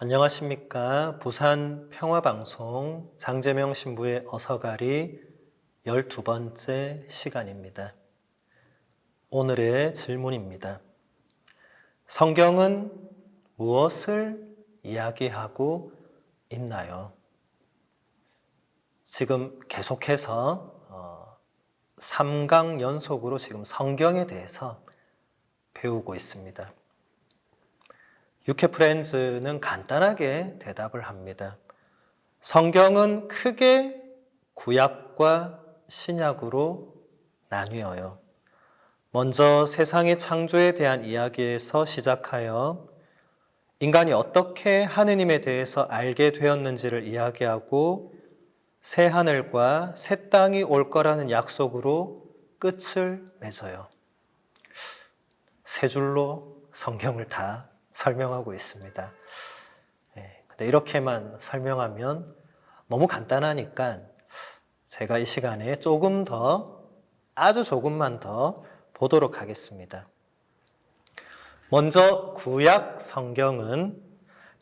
안녕하십니까. 부산 평화방송 장재명 신부의 어서가리 12번째 시간입니다. 오늘의 질문입니다. 성경은 무엇을 이야기하고 있나요? 지금 계속해서 3강 연속으로 지금 성경에 대해서 배우고 있습니다. 유캐프렌즈는 간단하게 대답을 합니다. 성경은 크게 구약과 신약으로 나뉘어요. 먼저 세상의 창조에 대한 이야기에서 시작하여 인간이 어떻게 하느님에 대해서 알게 되었는지를 이야기하고 새 하늘과 새 땅이 올 거라는 약속으로 끝을 맺어요. 세 줄로 성경을 다 설명하고 있습니다. 근데 이렇게만 설명하면 너무 간단하니까 제가 이 시간에 아주 조금만 더 보도록 하겠습니다. 먼저 구약 성경은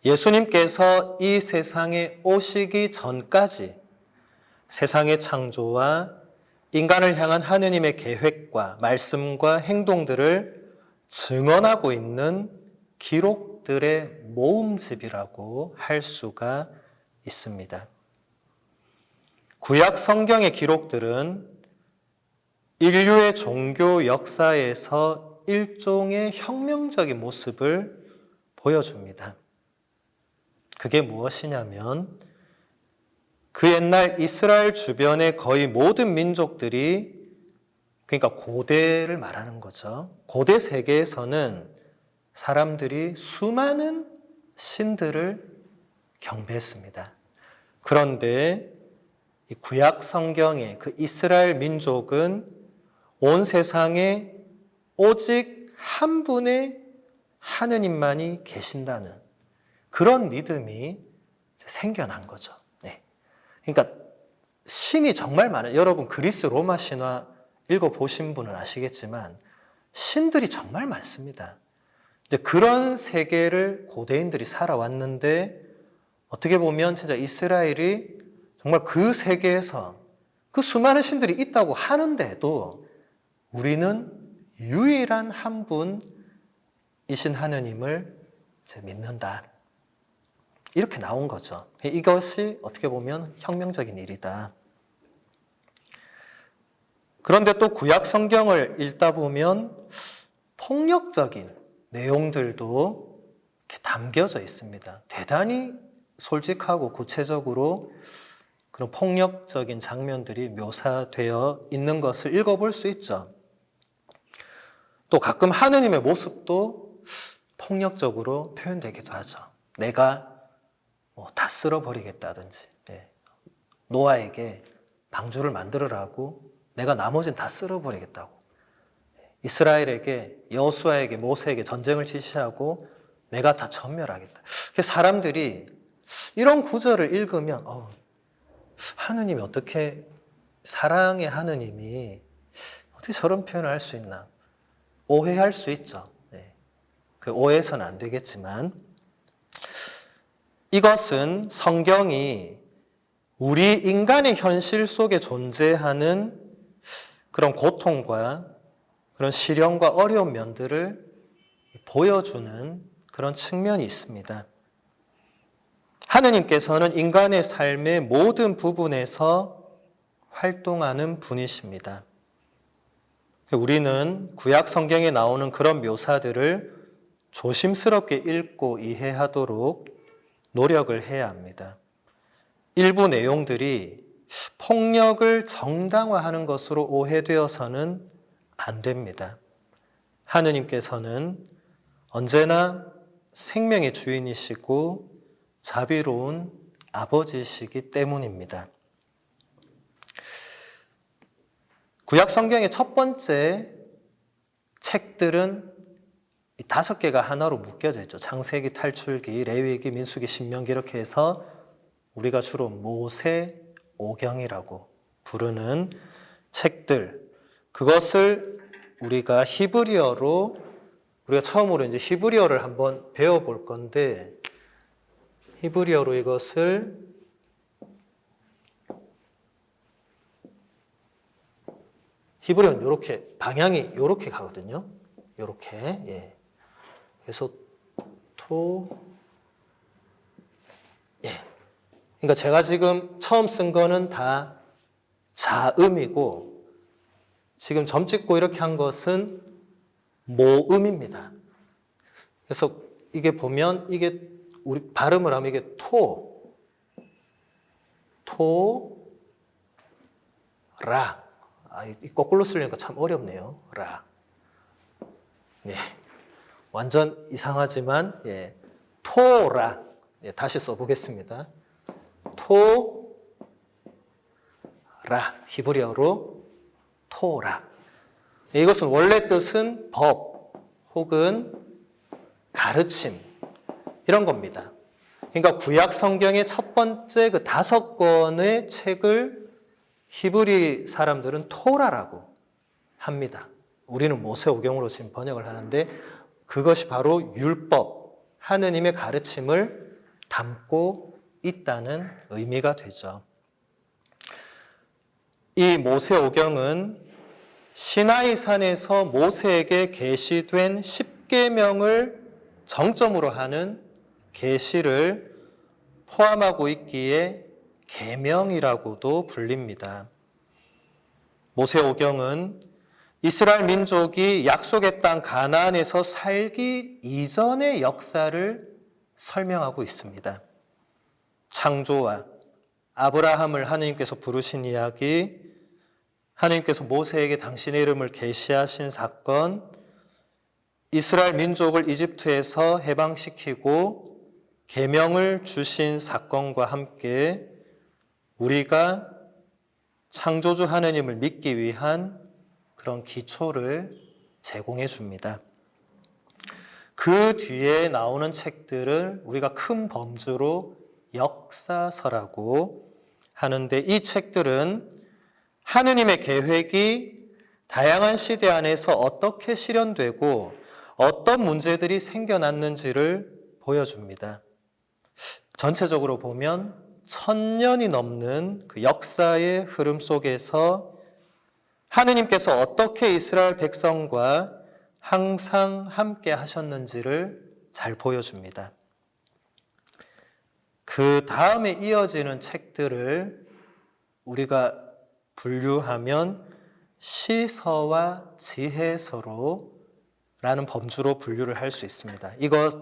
예수님께서 이 세상에 오시기 전까지 세상의 창조와 인간을 향한 하느님의 계획과 말씀과 행동들을 증언하고 있는 기록들의 모음집이라고 할 수가 있습니다. 구약 성경의 기록들은 인류의 종교 역사에서 일종의 혁명적인 모습을 보여줍니다. 그게 무엇이냐면 그 옛날 이스라엘 주변의 거의 모든 민족들이, 그러니까 고대를 말하는 거죠. 고대 세계에서는 사람들이 수많은 신들을 경배했습니다. 그런데 이 구약 성경의 그 이스라엘 민족은 온 세상에 오직 한 분의 하느님만이 계신다는 그런 믿음이 생겨난 거죠. 그러니까 신이 정말 많아요. 여러분 그리스 로마 신화 읽어보신 분은 아시겠지만 신들이 정말 많습니다. 이제 그런 세계를 고대인들이 살아왔는데 어떻게 보면 진짜 이스라엘이 정말 그 세계에서 그 수많은 신들이 있다고 하는데도 우리는 유일한 한 분이신 하느님을 믿는다. 이렇게 나온 거죠. 이것이 어떻게 보면 혁명적인 일이다. 그런데 또 구약 성경을 읽다 보면 폭력적인 내용들도 이렇게 담겨져 있습니다. 대단히 솔직하고 구체적으로 그런 폭력적인 장면들이 묘사되어 있는 것을 읽어볼 수 있죠. 또 가끔 하느님의 모습도 폭력적으로 표현되기도 하죠. 내가 다 쓸어버리겠다든지, 노아에게 방주를 만들으라고 내가 나머지는 다 쓸어버리겠다고, 이스라엘에게, 여호수아에게, 모세에게 전쟁을 지시하고 내가 다 전멸하겠다. 사람들이 이런 구절을 읽으면 하느님이 어떻게, 사랑의 하느님이 어떻게 저런 표현을 할 수 있나 오해할 수 있죠. 그 오해해서는 안 되겠지만 이것은 성경이 우리 인간의 현실 속에 존재하는 그런 고통과 그런 시련과 어려운 면들을 보여주는 그런 측면이 있습니다. 하느님께서는 인간의 삶의 모든 부분에서 활동하는 분이십니다. 우리는 구약 성경에 나오는 그런 묘사들을 조심스럽게 읽고 이해하도록 노력을 해야 합니다. 일부 내용들이 폭력을 정당화하는 것으로 오해되어서는 안 됩니다. 하느님께서는 언제나 생명의 주인이시고 자비로운 아버지이시기 때문입니다. 구약 성경의 첫 번째 책들은 이 5개가 하나로 묶여져 있죠. 창세기, 탈출기, 레위기, 민수기, 신명기 이렇게 해서 우리가 주로 모세오경이라고 부르는 책들, 그것을 우리가 히브리어로, 우리가 처음으로 이제 히브리어를 한번 배워볼 건데 히브리어로 이것을 히브리어는 이렇게 방향이 이렇게 가거든요. 이렇게. 예. 그래서 예. 그러니까 제가 지금 처음 쓴 거는 다 자음이고 지금 점 찍고 이렇게 한 것은 모음입니다. 그래서 이게 보면 이게 우리 발음을 하면 이게 라. 이 거꾸로 쓰려니까 참 어렵네요. 라. 예. 완전 이상하지만 예. 토라. 예, 다시 써보겠습니다. 토라. 히브리어로 토라. 이것은 원래 뜻은 법 혹은 가르침 이런 겁니다. 그러니까 구약 성경의 첫 번째 그 5권의 책을 히브리 사람들은 토라라고 합니다. 우리는 모세오경으로 지금 번역을 하는데 그것이 바로 율법, 하느님의 가르침을 담고 있다는 의미가 되죠. 이 모세오경은 시나이산에서 모세에게 계시된 10계명을 정점으로 하는 계시를 포함하고 있기에 계명이라고도 불립니다. 모세오경은 이스라엘 민족이 약속의 땅 가나안에서 살기 이전의 역사를 설명하고 있습니다. 창조와 아브라함을 하느님께서 부르신 이야기, 하느님께서 모세에게 당신의 이름을 계시하신 사건, 이스라엘 민족을 이집트에서 해방시키고 계명을 주신 사건과 함께 우리가 창조주 하느님을 믿기 위한 그런 기초를 제공해 줍니다. 그 뒤에 나오는 책들을 우리가 큰 범주로 역사서라고 하는데 이 책들은 하느님의 계획이 다양한 시대 안에서 어떻게 실현되고 어떤 문제들이 생겨났는지를 보여줍니다. 전체적으로 보면 1000년이 넘는 그 역사의 흐름 속에서 하느님께서 어떻게 이스라엘 백성과 항상 함께 하셨는지를 잘 보여줍니다. 그 다음에 이어지는 책들을 우리가 분류하면 시서와 지혜서로 라는 범주로 분류를 할 수 있습니다.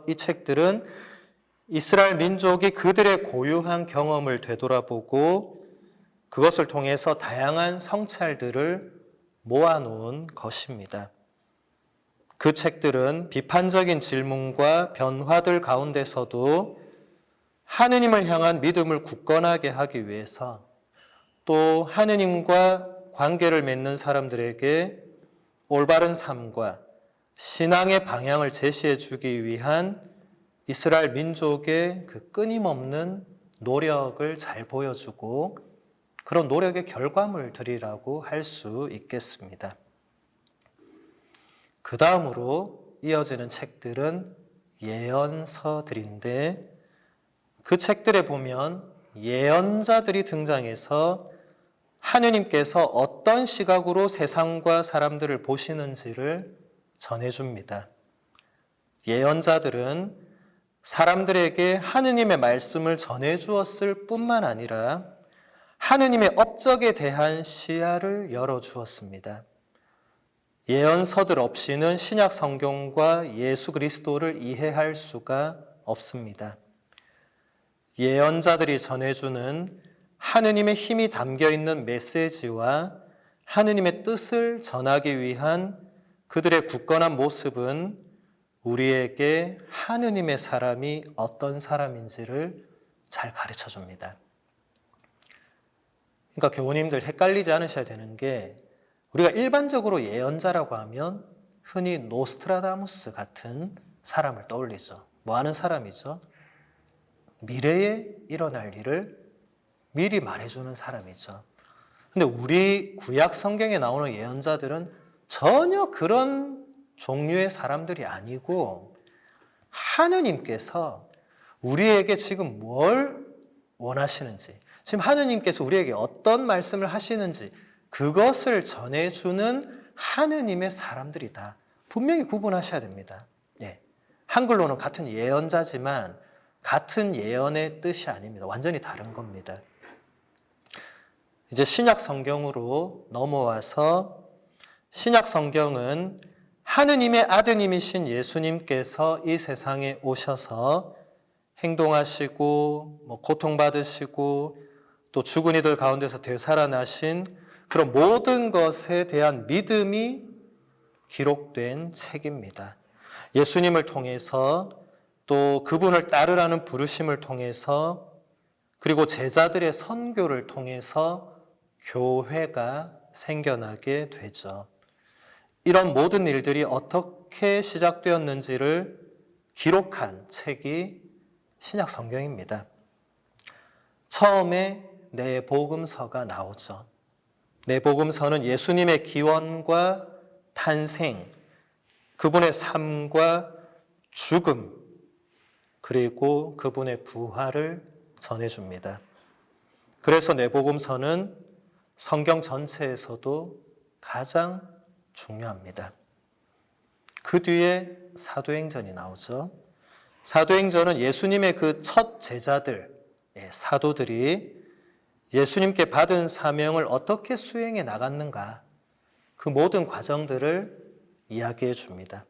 이 책들은 이스라엘 민족이 그들의 고유한 경험을 되돌아보고 그것을 통해서 다양한 성찰들을 모아놓은 것입니다. 그 책들은 비판적인 질문과 변화들 가운데서도 하느님을 향한 믿음을 굳건하게 하기 위해서 또 하느님과 관계를 맺는 사람들에게 올바른 삶과 신앙의 방향을 제시해 주기 위한 이스라엘 민족의 그 끊임없는 노력을 잘 보여주고 그런 노력의 결과물들이라고 할 수 있겠습니다. 그 다음으로 이어지는 책들은 예언서들인데 그 책들에 보면 예언자들이 등장해서 하느님께서 어떤 시각으로 세상과 사람들을 보시는지를 전해줍니다. 예언자들은 사람들에게 하느님의 말씀을 전해주었을 뿐만 아니라 하느님의 업적에 대한 시야를 열어주었습니다. 예언서들 없이는 신약 성경과 예수 그리스도를 이해할 수가 없습니다. 예언자들이 전해주는 하느님의 힘이 담겨있는 메시지와 하느님의 뜻을 전하기 위한 그들의 굳건한 모습은 우리에게 하느님의 사람이 어떤 사람인지를 잘 가르쳐 줍니다. 그러니까 교우님들 헷갈리지 않으셔야 되는 게 우리가 일반적으로 예언자라고 하면 흔히 노스트라다무스 같은 사람을 떠올리죠. 뭐 하는 사람이죠? 미래에 일어날 일을 미리 말해주는 사람이죠. 근데 우리 구약 성경에 나오는 예언자들은 전혀 그런 종류의 사람들이 아니고 하느님께서 우리에게 지금 뭘 원하시는지, 지금 하느님께서 우리에게 어떤 말씀을 하시는지 그것을 전해주는 하느님의 사람들이다. 분명히 구분하셔야 됩니다. 예. 한글로는 같은 예언자지만 같은 예언의 뜻이 아닙니다. 완전히 다른 겁니다. 이제 신약 성경으로 넘어와서 신약 성경은 하느님의 아드님이신 예수님께서 이 세상에 오셔서 행동하시고 고통받으시고 또 죽은 이들 가운데서 되살아나신 그런 모든 것에 대한 믿음이 기록된 책입니다. 예수님을 통해서 또 그분을 따르라는 부르심을 통해서 그리고 제자들의 선교를 통해서 교회가 생겨나게 되죠. 이런 모든 일들이 어떻게 시작되었는지를 기록한 책이 신약 성경입니다. 처음에 내복음서가 나오죠. 내복음서는 예수님의 기원과 탄생, 그분의 삶과 죽음, 그리고 그분의 부활을 전해줍니다. 그래서 내복음서는 성경 전체에서도 가장 중요합니다. 그 뒤에 사도행전이 나오죠. 사도행전은 예수님의 그 첫 제자들, 사도들이 예수님께 받은 사명을 어떻게 수행해 나갔는가, 그 모든 과정들을 이야기해 줍니다.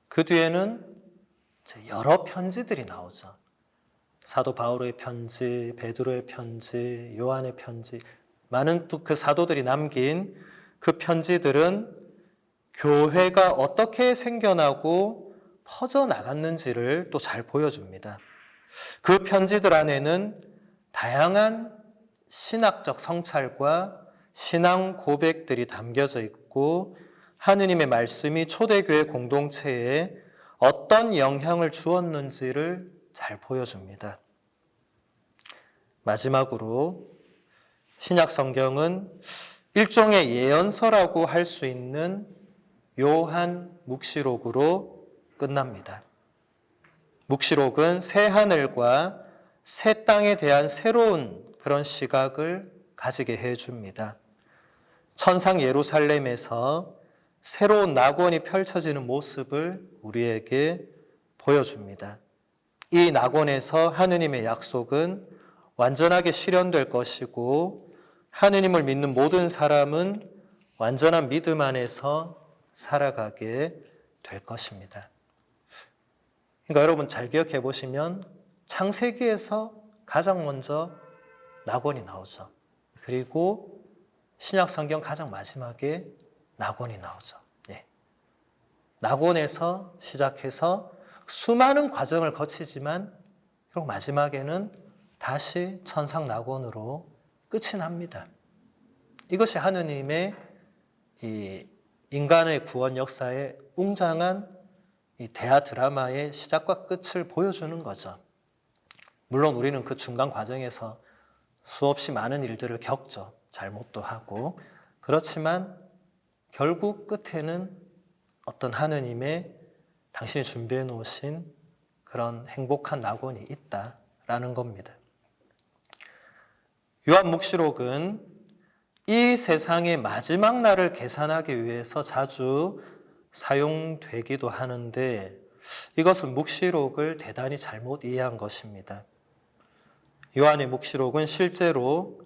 그 뒤에는 여러 편지들이 나오죠. 사도 바울의 편지, 베드로의 편지, 요한의 편지, 많은 또 그 사도들이 남긴 그 편지들은 교회가 어떻게 생겨나고 퍼져나갔는지를 또 잘 보여줍니다. 그 편지들 안에는 다양한 신학적 성찰과 신앙 고백들이 담겨져 있고 하느님의 말씀이 초대교회 공동체에 어떤 영향을 주었는지를 잘 보여줍니다. 마지막으로 신약 성경은 일종의 예언서라고 할 수 있는 요한 묵시록으로 끝납니다. 묵시록은 새 하늘과 새 땅에 대한 새로운 그런 시각을 가지게 해줍니다. 천상 예루살렘에서 새로운 낙원이 펼쳐지는 모습을 우리에게 보여줍니다. 이 낙원에서 하느님의 약속은 완전하게 실현될 것이고 하느님을 믿는 모든 사람은 완전한 믿음 안에서 살아가게 될 것입니다. 그러니까 여러분 잘 기억해 보시면 창세기에서 가장 먼저 낙원이 나오죠. 그리고 신약 성경 가장 마지막에 낙원이 나오죠. 낙원에서 시작해서 수많은 과정을 거치지만 결국 마지막에는 다시 천상 낙원으로 끝이 납니다. 이것이 하느님의 이 인간의 구원 역사의 웅장한 이 대하 드라마의 시작과 끝을 보여주는 거죠. 물론 우리는 그 중간 과정에서 수없이 많은 일들을 겪죠. 잘못도 하고. 그렇지만 결국 끝에는 어떤 하느님의 당신이 준비해 놓으신 그런 행복한 낙원이 있다라는 겁니다. 요한묵시록은 이 세상의 마지막 날을 계산하기 위해서 자주 사용되기도 하는데 이것은 묵시록을 대단히 잘못 이해한 것입니다. 요한의 묵시록은 실제로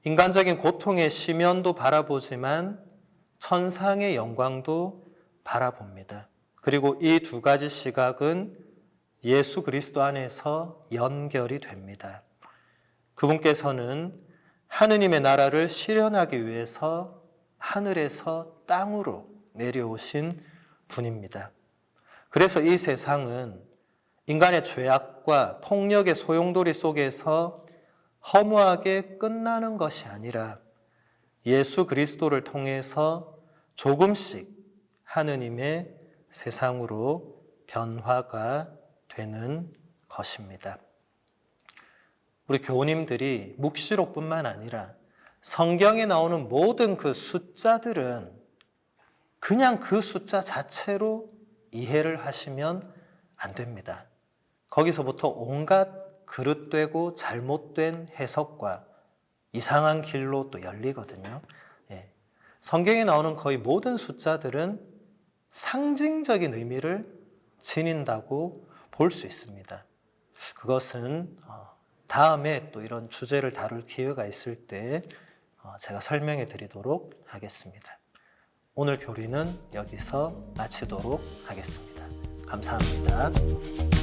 인간적인 고통의 심연도 바라보지만 천상의 영광도 바라봅니다. 그리고 이 두 가지 시각은 예수 그리스도 안에서 연결이 됩니다. 그분께서는 하느님의 나라를 실현하기 위해서 하늘에서 땅으로 내려오신 분입니다. 그래서 이 세상은 인간의 죄악과 폭력의 소용돌이 속에서 허무하게 끝나는 것이 아니라 예수 그리스도를 통해서 조금씩 하느님의 세상으로 변화가 되는 것입니다. 우리 교우님들이 묵시록뿐만 아니라 성경에 나오는 모든 그 숫자들은 그냥 그 숫자 자체로 이해를 하시면 안 됩니다. 거기서부터 온갖 그릇되고 잘못된 해석과 이상한 길로 또 열리거든요. 예. 성경에 나오는 거의 모든 숫자들은 상징적인 의미를 지닌다고 볼 수 있습니다. 그것은 다음에 또 이런 주제를 다룰 기회가 있을 때 제가 설명해 드리도록 하겠습니다. 오늘 교리는 여기서 마치도록 하겠습니다. 감사합니다.